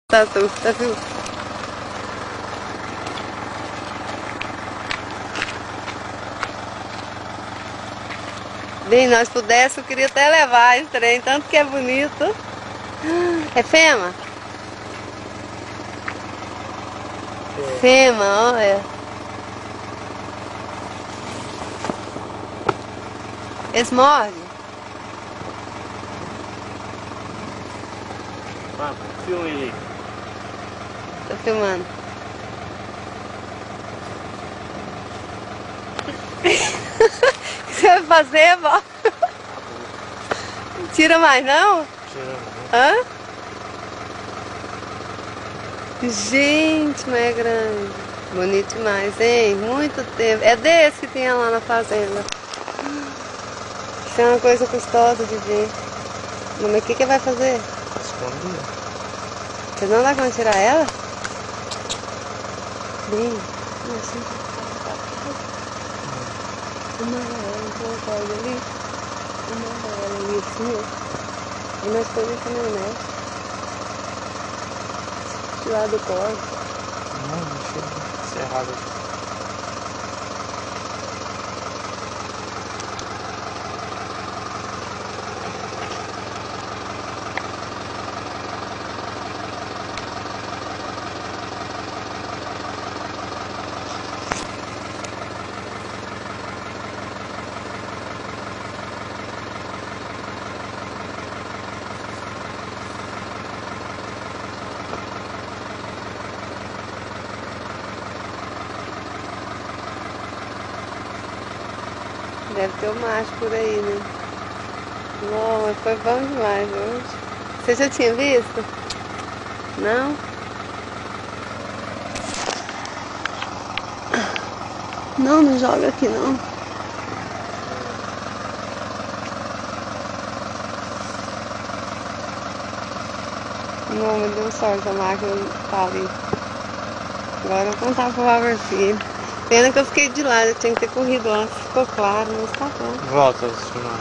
Tatu, tá viu? Bem, nós pudéssemos, eu queria até levar esse trem, tanto que é bonito. É fêmea? É. Fêmea, olha. Eles mordem? Ah, filma ele. Tô filmando. O que você vai fazer, vó? Tira mais não? Tira. Hã? Gente, mas é grande. Bonito demais, hein? Muito tempo. É desse que tinha lá na fazenda. Isso é uma coisa custosa de ver. Mas o que vai fazer? Esconder. Você não dá como tirar ela? Bem, assim. Uma amarela, então pode ali. Uma amarela ali assim, ó. E nós põe na caminhonete. De lado do corpo. Não, deixa eu encerrar aqui. Deve ter um macho por aí, né? Não, mas foi bom demais hoje. Você já tinha visto? Não? Não, não joga aqui não. Não, mas deu sorte, a máquina tá ali. Agora eu vou contar pro Valverfilho. Pena que eu fiquei de lado, eu tinha que ter corrido antes, ficou claro, mas tá bom. Volta a filmar.